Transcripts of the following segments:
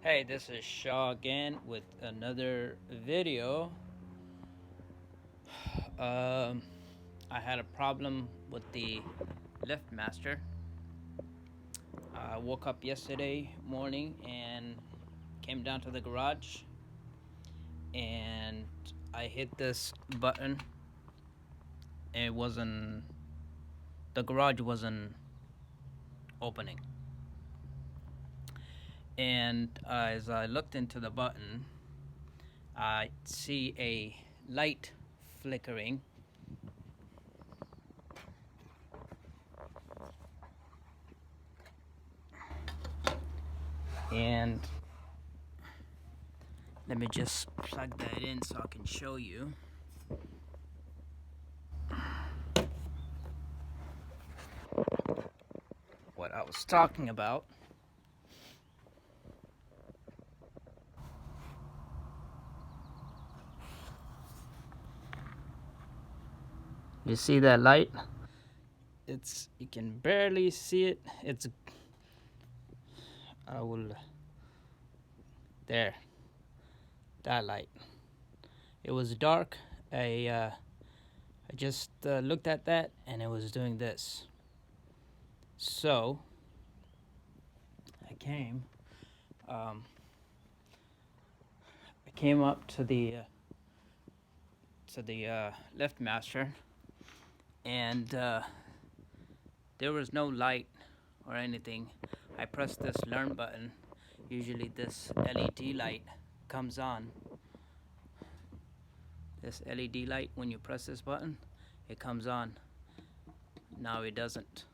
Hey, this is Shaw again with another video. Um, I had a problem with the lift master. I woke up yesterday morning and came down to the garage and I hit this button and the garage wasn't opening. And as I looked into the button, I see a light flickering. And let me just plug that in so I can show you. What I was talking about. You see that light? You can barely see it. I will, there, that light. It was dark. I just looked at that and it was doing this. So I came up to the lift master, and there was no light or anything. I pressed this learn button. Usually this LED light comes on. This LED light, when you press this button, it comes on. Now it doesn't.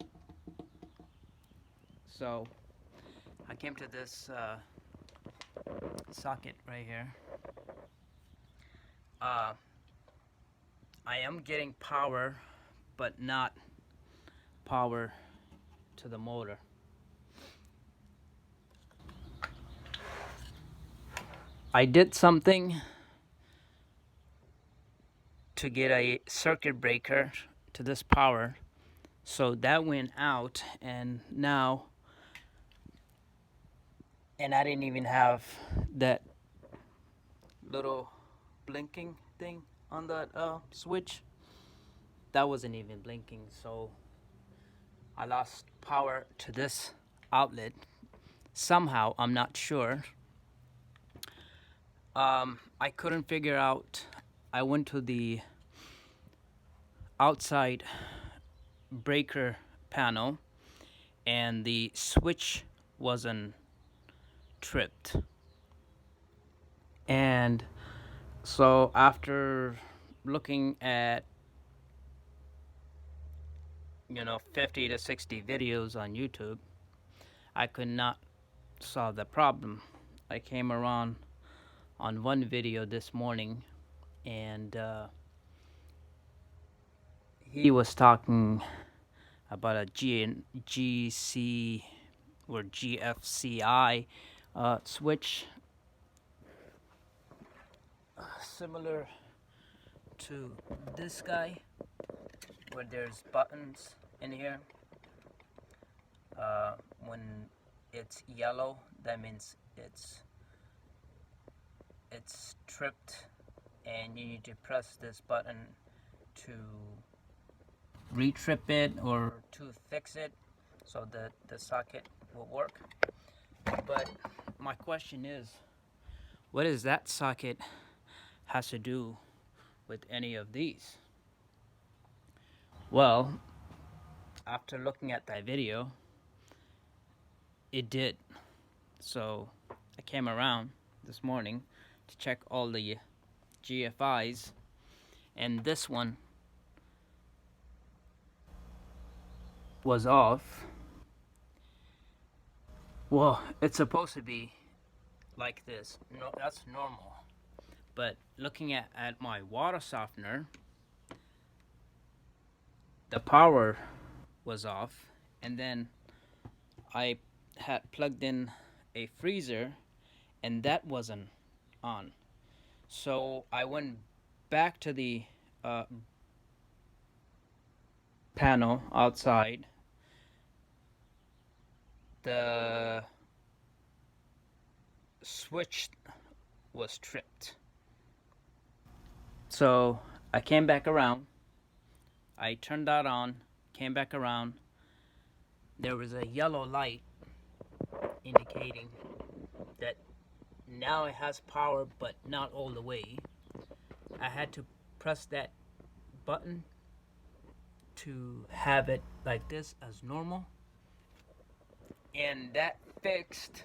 So I came to this socket right here. I am getting power, but not power to the motor. I did something to get a circuit breaker to this power, so that went out, and I didn't even have that little blinking thing on that switch. That wasn't even blinking, so I lost power to this outlet somehow. I'm not sure. I couldn't figure out. I went to the outside breaker panel and the switch wasn't tripped. And so after looking at 50 to 60 videos on YouTube, I could not solve the problem. I came around on one video this morning, and he was talking about a GC or GFCI switch, similar to this guy, where there's buttons in here. When it's yellow, that means it's tripped, and you need to press this button to re-trip it or to fix it so that the socket will work. But my question is, what does that socket has to do with any of these? Well, after looking at that video, it did. So I came around this morning to check all the GFIs, and this one was off. Well, it's supposed to be like this. No, that's normal. But looking at my water softener, the power was off, and then I had plugged in a freezer, and that wasn't on. So I went back to the panel outside. The switch was tripped. So I came back around. I turned that on, came back around. There was a yellow light indicating that now it has power, but not all the way. I had to press that button to have it like this as normal, and that fixed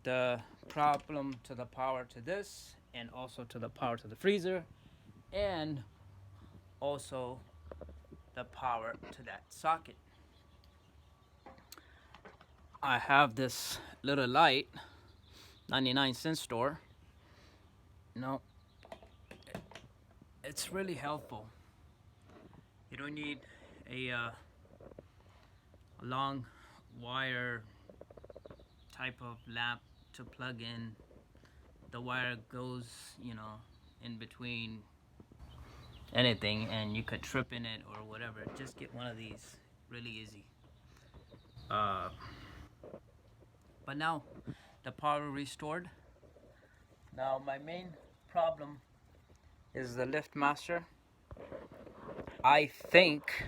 the problem to the power to this, and also to the power to the freezer, and also the power to that socket. I have this little light, 99-cent store. No, it's really helpful. You don't need a long wire type of lamp to plug in. The wire goes, in between anything, and you could trip in it or whatever. Just get one of these, really easy. But now the power restored. Now my main problem is the lift master. I think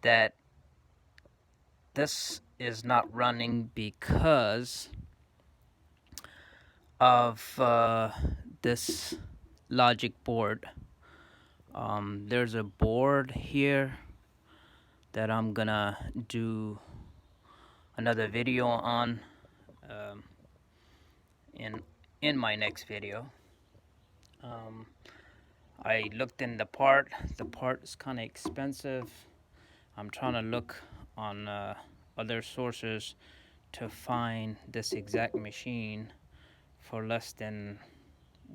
that this is not running because of this logic board. There's a board here that I'm gonna do another video on in my next video. I looked in the part. The part is kind of expensive. I'm trying to look on other sources to find this exact machine for less than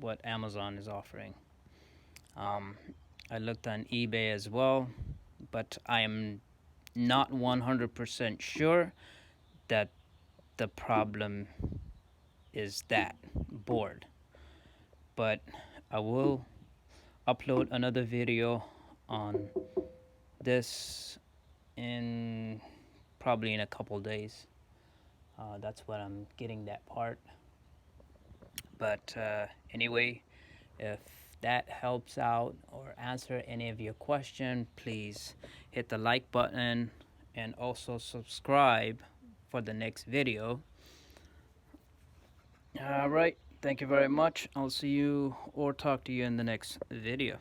what Amazon is offering. I looked on eBay as well, but I am not 100% sure that the problem is that board. But I will upload another video on this in probably in a couple days. That's when I'm getting that part. But anyway, if that helps out or answer any of your question, please hit the like button and also subscribe for the next video. All right, thank you very much. I'll see you or talk to you in the next video.